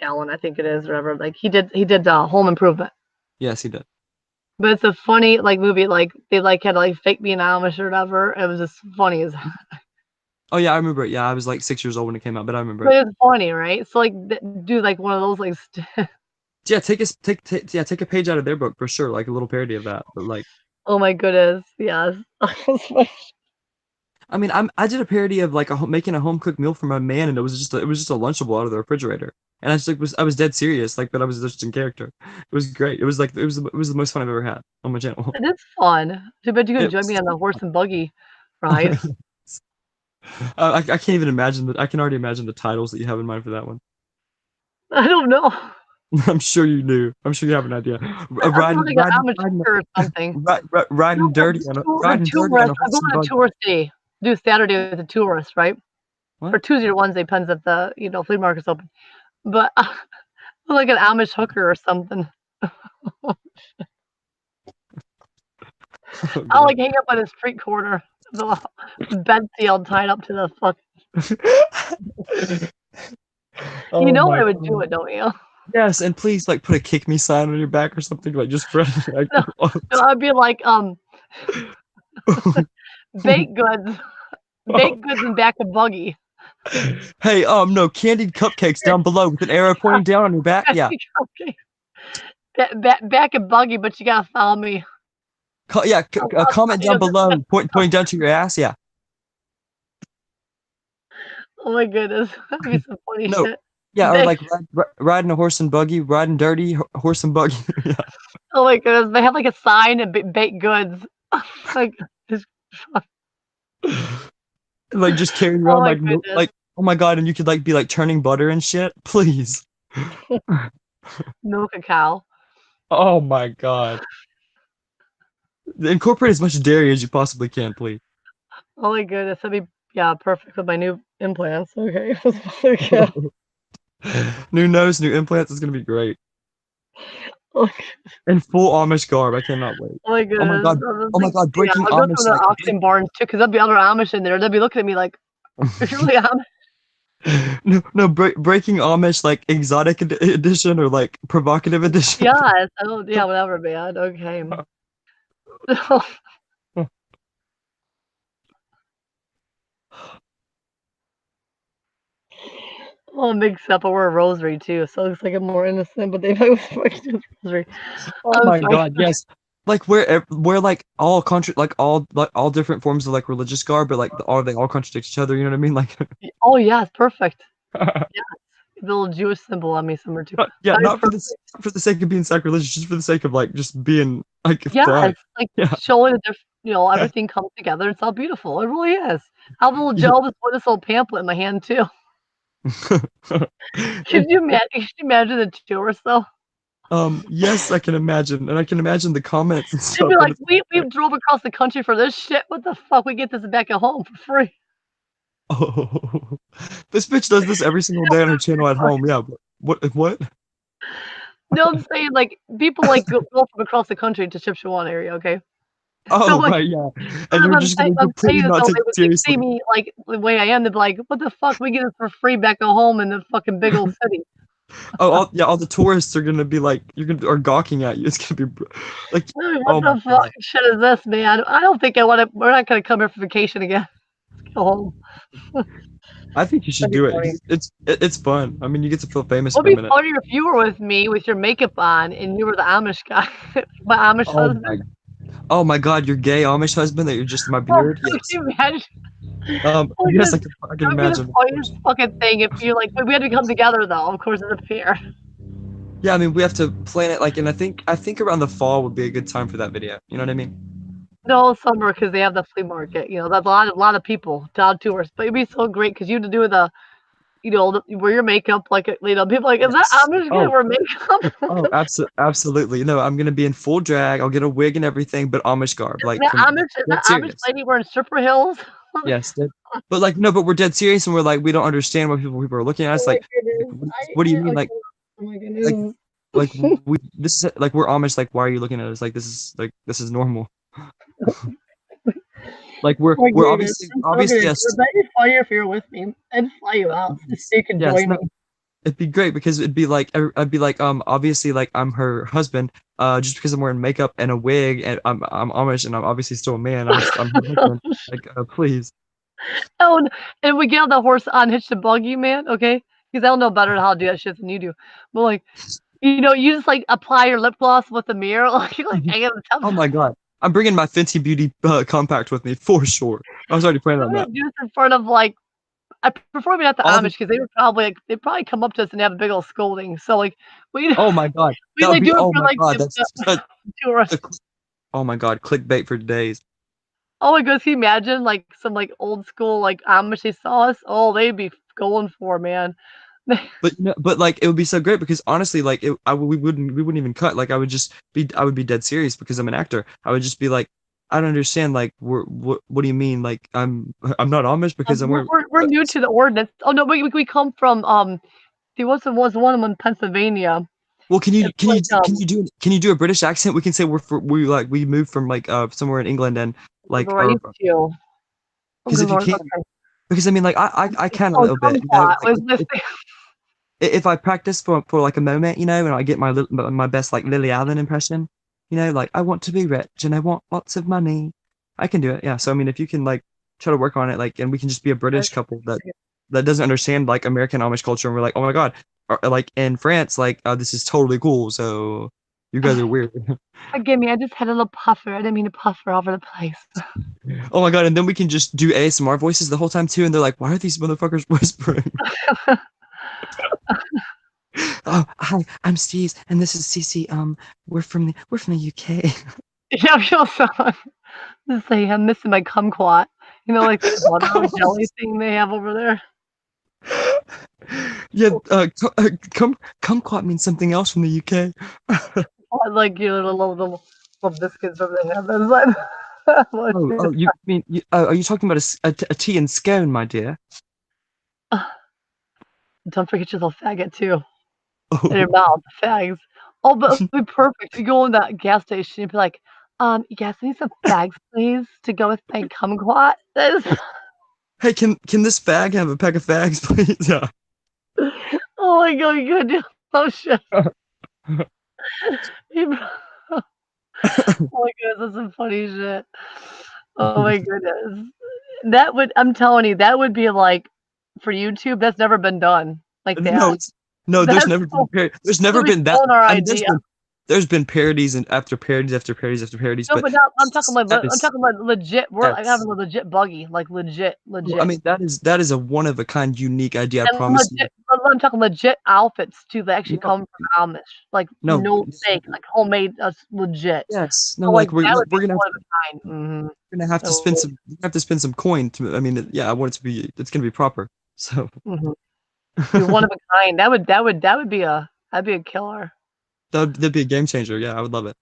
Allen, I think it is, or whatever. Like he did Home Improvement. Yes, he did. But it's a funny like movie. Like they like had to like fake being Amish or whatever. It was just funny as. Oh yeah, I remember it. Yeah, I was like 6 years old when it came out, but I remember But it. it's funny, right? So like do like one of those like. Yeah, take a page out of their book for sure, like a little parody of that. But like, Oh my goodness, yes. I mean, I did a parody of like making a home cooked meal for my man, and it was just a Lunchable out of the refrigerator, and I was dead serious, like, but I was just in character. It was great. It was like it was the most fun I've ever had on my channel. It is fun. Too bad you It couldn't join was me on the so horse fun. and buggy ride. I can't even imagine that. I can already imagine the titles that you have in mind for that one. I don't know. I'm sure you do. I'm sure you have an idea. I feel like an Amish hooker or something. Riding dirty on A riding dirty on tourist. a I go horse and on a buggy. tourist day. Do Saturday with a tourist, right? Or What? Tuesday or Wednesday, depends if the flea market's open. But like an Amish hooker or something. Oh, I'll God. like hang up on a street corner, the bed seal tied up to the fuck. You Oh know my I would do God. it, don't you? Yes, and please like put a kick me sign on your back or something like just for like No, no, I'd be like baked goods, baked goods in back of buggy. Hey, no, candied cupcakes down below with an arrow pointing down on your back. Yeah. Okay. Back of buggy, but you gotta follow me. Yeah, comment You down know, below, pointing down to your ass. Yeah. oh my goodness, that'd be some funny No. shit. Yeah, or They, like riding a horse and buggy, riding dirty horse and buggy. Yeah. oh my goodness, they have like a sign and baked goods. Like, it's, Like just carrying oh around my like goodness, oh my God, and you could like be like turning butter and shit. Please. milk a cow. Oh my God. Incorporate as much dairy as you possibly can, please. Oh my goodness, that'd be yeah, perfect with my new implants. Okay. Okay. New nose, new implants is gonna be great. Oh In full Amish garb. I cannot wait. my Oh my goodness. God. Oh my God. Yeah, Breaking I'll go through Amish the like auction barns too, because there'll be other Amish in there. They'll be looking at me like, "Are you really Amish?" no, breaking Amish like exotic edition or like provocative edition. Yes. Oh yeah, whatever, man. Okay. Well, mix up. I wear a rosary too, so it looks like I'm more innocent. But they was fucking do the rosary. Oh I'm my sorry. God, yes. Like where like all country like all different forms of like religious garb, but like they all contradict each other. You know what I mean? Like, Oh yes, perfect. Yeah, the little Jewish symbol on me somewhere too. yeah, That is not for the sake of being sacrilegious, just for the sake of like just being like yes, fun. like Yeah, showing that there's everything comes together. It's all beautiful. It really is. I have a little yeah. Joe with this little pamphlet in my hand too. Could you imagine? Could you imagine the tourists though? Yes, I can imagine, and I can imagine the comments and They'd be stuff. And like, it's "We like, drove across the country for this shit. What the fuck? We get this back at home for free." oh, this bitch does this every single day on her channel at home. Yeah, but what? No, I'm saying like people like go from across the country to Chippewa area. Okay, so Oh, like right, yeah. And you're just gonna I'm completely saying is not though take they it would like see seriously. me like the way I am. They'd be like, "What the fuck? We get this for free back at home in the fucking big old city." Oh, all the tourists are gonna be like, are gawking at you. It's gonna be like, I mean, what oh my the fuck God. shit is this, man? I don't think I want to. We're not gonna come here for vacation again. Let's go home. I think you should That'd be do it funny. 'cause it's fun. I mean, you get to feel famous It'd for a be minute. funnier if you were with me with your makeup on and you were the Amish guy, my Amish Oh husband. my, oh my God, your gay Amish husband that you're just in my Oh, beard. could Yes. you imagine? Oh, Yes, just I that can would be the imagine. funniest fucking thing if you like. We had to come together though, of course, as a pair. Yeah, I mean, we have to plan it like, and I think around the fall would be a good time for that video. You know what I mean? No summer because they have the flea market. That's a lot of people, town tourists. But it'd be so great because you to do wear your makeup like people like, is that Yes. Amish gonna Oh, wear makeup? oh, absolutely. No, I'm gonna be in full drag. I'll get a wig and everything, but Amish garb, like from Is dead that Amish serious. lady wearing stripper heels? Yes, but like no, but we're dead serious, and we're like we don't understand why people are looking at us Oh my like, goodness. what do you mean? I Like oh my like goodness. like we this is like we're Amish. Like why are you looking at us? Like this is normal. Like Oh my we're goodness. I'm so obviously gonna do yes. it. That'd be funnier if you were with me. I'd fly you out just so you could Yes, join no, me. it'd be great because it'd be like I'd be like obviously like I'm her husband just because I'm wearing makeup and a wig and I'm Amish and I'm obviously still a man. I'm her husband. Like please. Oh, and we get on the horse unhitch the buggy, man, okay? Because I don't know better how to do that shit than you do. But like, you just like apply your lip gloss with the mirror, like I gotta tell Oh them. my God. I'm bringing my Fenty Beauty compact with me for sure. I was already planning I'm on gonna that. do this in front of like I prefer me not the All the Amish because they would probably like they'd probably come up to us and have a big old scolding. So like we Oh my God. we That would like be do it oh for my like God. the That's such tourists. a oh my God, clickbait for days. Oh my goodness, can you imagine like some like old school like Amish they saw us? Oh, they'd be going for it, man. But no, but like it would be so great because honestly, like we wouldn't even cut. Like I would be dead serious because I'm an actor. I would just be like, I don't understand. Like, what do you mean? Like, I'm not Amish because I'm wearing. We're new to the ordinance. Oh no, we come from there was one in Pennsylvania. Well, It's like can you do a British accent? We can say we moved from like somewhere in England and like right or to oh because good if you lord, can't okay. because I mean like I can a Oh, little bit, you know, kumquat like was this thing. if I practice for like a moment, you know, and I get my best like Lily Allen impression, you know, like I want to be rich and I want lots of money, I can do it. Yeah. So I mean, if you can like try to work on it, like, and we can just be a British couple that doesn't understand like American Amish culture, and we're like, oh my God, like in France, like this is totally cool. So you guys are weird. Forgive me, I just had a little puffer. I didn't mean to puffer all over the place. Oh my God, and then we can just do ASMR voices the whole time too, and they're like, why are these motherfuckers whispering? Oh, hi, I'm Steve, and this is Cece. We're from the UK. Yeah, I feel so. Just say I'm missing my kumquat. Like the butter jelly thing they have over there. Yeah, kumquat means something else from the UK. Like little biscuits over there. That's like Oh, you mean are you talking about a tea and scone, my dear? Don't forget your little faggot too. In Oh, your mouth, fags. Oh, but it'd be perfect. You go in that gas station, you'd be like, you guys need some fags, please, to go with my kumquat. That is hey, can this fag have a pack of fags, please? Yeah. oh my god, you gotta do oh shit. Oh my goodness, that's some funny shit. Oh my goodness. I'm telling you, that would be like for YouTube, that's never been done like No, that. it's no. There's That's never been so there's never somebody been that. stolen our I mean, idea. there's been parodies and after parodies after parodies after parodies, No, but but now I'm yes, talking about legit. I have yes. a legit buggy, like I legit. mean, that is a one of a kind, unique idea. I And promise you. I'm talking legit outfits too that actually No, come from Amish, like no. no fake, like homemade, legit. Yes, no. So like Like that would be we're one of a kind. Mhm. gonna have to spend Oh, some coin to. I mean, yeah. I want it to be. It's gonna be proper. So mhm. Be one of a kind. That'd be a killer. that'd be a game changer. Yeah, I would love it.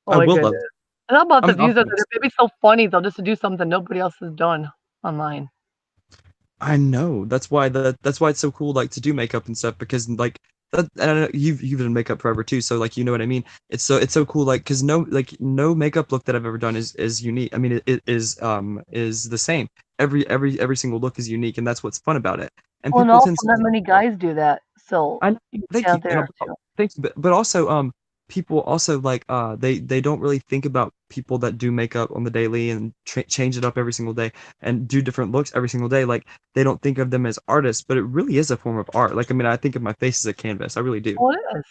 Oh I my will love goodness. it. And how about the I'm views up for of it? this. It'd be so funny though, just to do something nobody else has done online. I know. That's why it's so cool, like to do makeup and stuff because like that, and I know you've done makeup forever too, so like you know what I mean. It's so cool, like because no makeup look that I've ever done is unique. I mean, it is the same. Every single look is unique, and that's what's fun about it. And Well, and people also tend to not many guys do that, so I know, you thank get you. out there too. Thank you. But also people also like they don't really think about people that do makeup on the daily and change it up every single day and do different looks every single day. Like they don't think of them as artists, but it really is a form of art. Like I mean, I think of my face as a canvas. I really do. Well, it is.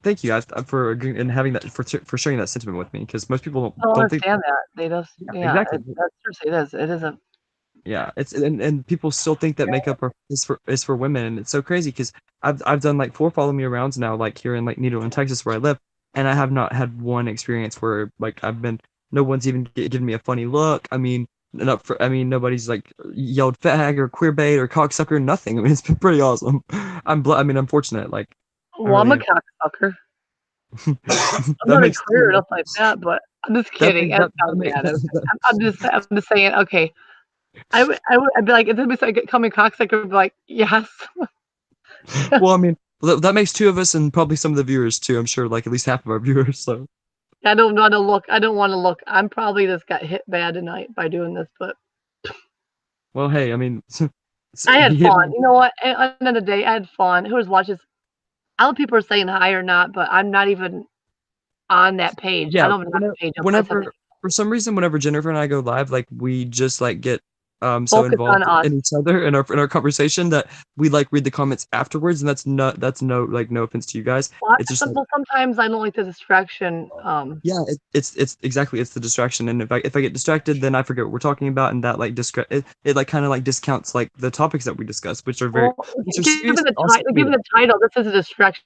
Thank you for agreeing and having that for sharing that sentiment with me because most people I don't don't think understand that. They just yeah, yeah, exactly. that's seriously it is. It is a Yeah, it's and people still think that makeup is for women, and it's so crazy because I've done like 4 follow me arounds now, like here in like Nederland, Texas, where I live, and I have not had one experience where like I've been no one's even given me a funny look. I mean, I mean, nobody's like yelled fag or queer bait or cocksucker, nothing. I mean, it's been pretty awesome. I mean, I'm fortunate. Like, I Well, I'm a really cocksucker. I'm that not a makes queer or nothing like that, but I'm just that kidding. makes That's that not make, bad. I'm just saying. Okay, I'd be like, if somebody started calling me cocksucker, I'd be like, yes. well, I mean, that makes two of us and probably some of the viewers too. I'm sure, like at least half of our viewers. So, I don't want to look. I don't want to look. I'm probably just got hit bad tonight by doing this, but well, hey, I mean, I he had hit fun. me. You know what? At the end of the day, I had fun. Whoever's watches, I don't know if people are saying hi or not, but I'm not even on that page. I Yeah, don't even have the page up. I just have to whenever for some reason, whenever Jennifer and I go live, like we just like get so focus on involved us. in each other and our conversation that we like read the comments afterwards, and that's no like no offense to you guys. Well, It's just like sometimes I don't like the distraction. yeah, it's exactly it's the distraction, and if I get distracted, then I forget what we're talking about, and that like it like kind of like discounts like the topics that we discuss, which are Well, serious, given the but also given creative. the title, this is a distraction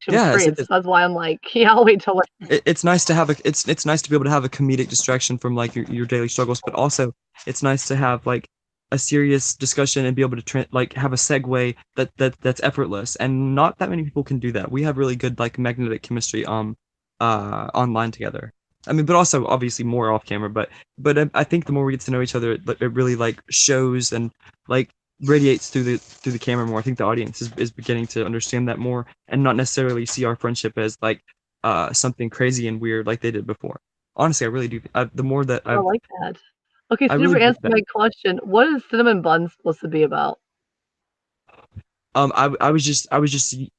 Yeah, free. So that's why I'm like, yeah, I'll wait till it's nice to have it's nice to be able to have a comedic distraction from like your daily struggles, but also it's nice to have like a serious discussion and be able to like have a segue that's effortless, and not that many people can do that. We have really good like magnetic chemistry online together. I mean, but also obviously more off camera, but I think the more we get to know each other, it really like shows and like radiates through the camera more. I think the audience is beginning to understand that more and not necessarily see our friendship as like something crazy and weird like they did before. Honestly, I really do. The more that I like that. Okay, I so you really never believe answered that. my question. What is cinnamon buns supposed to be about? I was just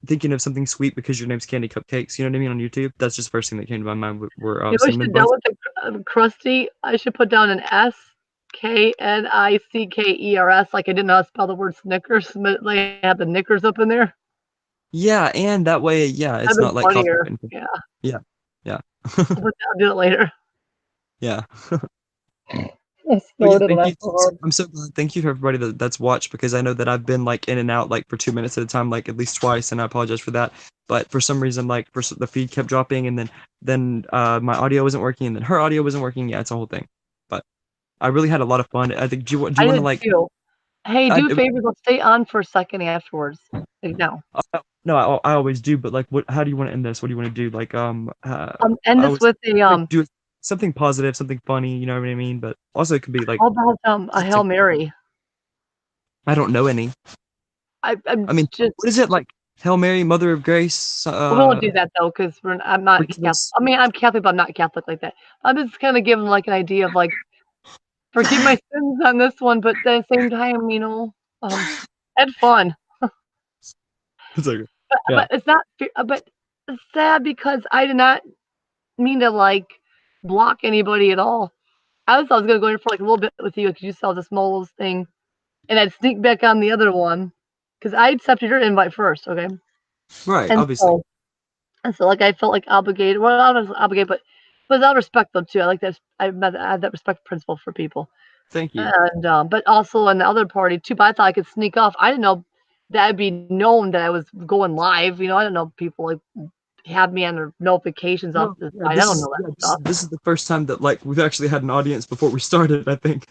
thinking of something sweet because your name's Candy Cupcakes. You know what I mean on YouTube. That's just the first thing that came to my mind were You know, I cinnamon should down buns. with the crusty. I should put down an SKNICKERS, like I didn't know how to spell the word Snickers, but like I have the knickers up in there. Yeah, and that way, yeah, That'd it's been not like copyright funnier. infringement. Yeah, Yeah, yeah, I'll do it later. yeah. I But yeah, snorted thank laugh you. so hard. I'm so glad. Thank you to everybody that's watched because I know that I've been like in and out like for 2 minutes at a time, like at least twice, and I apologize for that. But for some reason, like the feed kept dropping, and then my audio wasn't working, and then her audio wasn't working. Yeah, it's a whole thing. But I really had a lot of fun. I think do you I want to did like too. Hey, I, do favors. Let's stay on for a second afterwards. Like, no. no, I always do, but like what how do you want to end this? What do you want to do? Like End I this always with a like do something positive, something funny, you know what I mean? But also it could be like How about a Hail Mary? I don't know any. I'm I mean, just. what is it like? Hail Mary, Mother of Grace, We won't do that though, because I'm not forgive Catholic. us. I mean, I'm Catholic, but I'm not Catholic like that. I'm just kind of giving like an idea of like forgive my sins on this one, but at the same time, you know, had fun. It's like, But yeah. but it's not. But it's sad because I did not mean to like block anybody at all. I was gonna go in for like a little bit with you because you saw this moles thing, and I'd sneak back on the other one because I accepted your invite first, okay? Right, And obviously. like I felt like obligated. Well, I was obligated, but out of respect though too. I like that. I have that respect principle for people. Thank you. And but also on the other party too. But I thought I could sneak off. I didn't know that would be known that I was going live. You know, I don't know if people like have me on their notifications off No, the yeah, side. I don't know that stuff. this is the first time that like we've actually had an audience before we started, I think.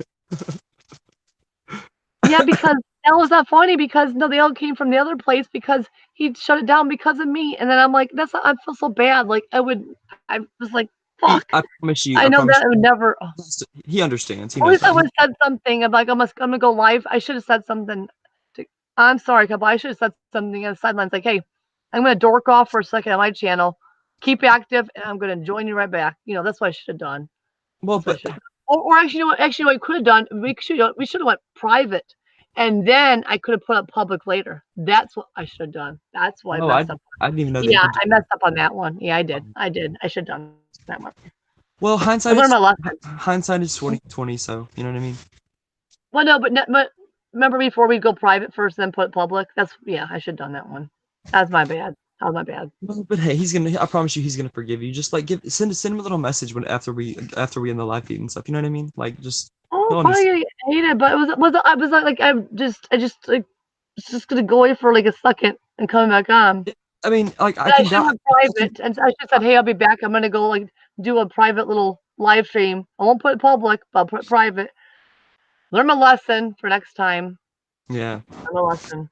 Yeah, because that was not funny because no, they all came from the other place because he shut it down because of me. And then I'm like, I feel so bad. Like I was like, fuck. I promise you, I know that I would never. he understands. He At knows least I that. would have said something. I'm like, I'm gonna go live. I should have said something. I'm sorry, couple. I should have said something on the sidelines like, hey, I'm gonna dork off for a second on my channel. Keep active, and I'm gonna join you right back. You know, that's what I should have done. Well, but Or actually, you know what? Actually, what I could have done, we should have went private, and then I could have put up public later. That's what I should have done. That's why I messed up. I didn't even know that you Yeah, could do I messed up on that one. Yeah, I did. I should have done that one. well, I learned my lesson. hindsight is 2020, so you know what I mean? Well, no, but remember before we go private first, then put public. I should have done that one. That's my bad. That was my bad. No, but hey, I promise you, he's gonna forgive you. Just like send him a little message after we in the live feed and stuff. You know what I mean? Like just Oh, he'll probably understand. hate it, but I was like I just like was just gonna go away for like a second and coming back on. I mean, like I And I can should doubt. have private, and I should said, "Hey, I'll be back. I'm gonna go like do a private little live stream. I won't put it public, but I'll put it private. Learn my lesson for next time. Yeah. Learn my lesson.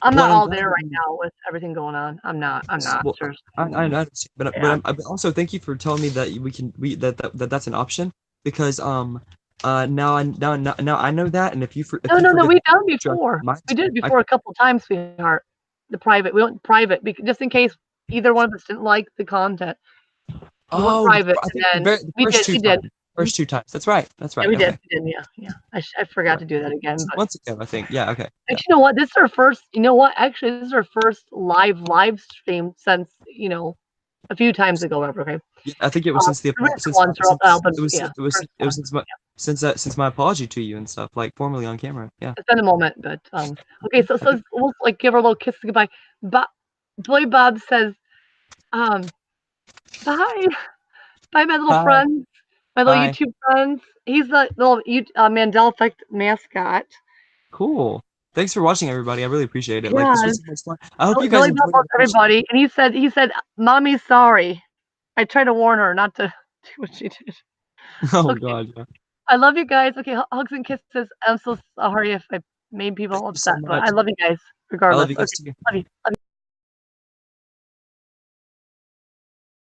I'm Well, not I'm all glad there that right now with everything going on. I'm not. well, Seriously. I understand, but Yeah. but also thank you for telling me that that's an option because now I know that, and if No, you no, no. forget We've done it to before. remind We did me, it before a couple times, sweetheart. The private. We went private just in case either one of us didn't like the content. We went oh, private, I and think then the we first did. two We did. times, first two times. That's right. That's Yeah, right. we did. Okay. We did. Yeah, yeah. I forgot to do that again, but. Once ago, I think. Yeah. Okay. Yeah. Actually, you know what? This is our first. You know what? Actually, this is our first live stream since a few times ago. Ever okay? Yeah, I think it was since The recent ones are all, but yeah, first one. since my apology to you and stuff, like formally on camera. Yeah. It's been a moment, but okay. So we'll like give her a little kiss goodbye. But Boy Bob says, um, bye, bye, my little Bye. friends, my little Bye. YouTube friends. He's the little Mandela Effect mascot. Cool. Thanks for watching, everybody. I really appreciate it. Like Yeah, this was so much fun. I hope you guys Billy Bob enjoyed loves the question. everybody, and he said, "Mommy's sorry." I tried to warn her not to do what she did. Oh Okay. God, yeah. I love you guys. Okay, hugs and kisses. I'm so sorry if I made people Thank you so upset, but I much. love you guys I love regardless. you Okay, guys too. love you. Love you.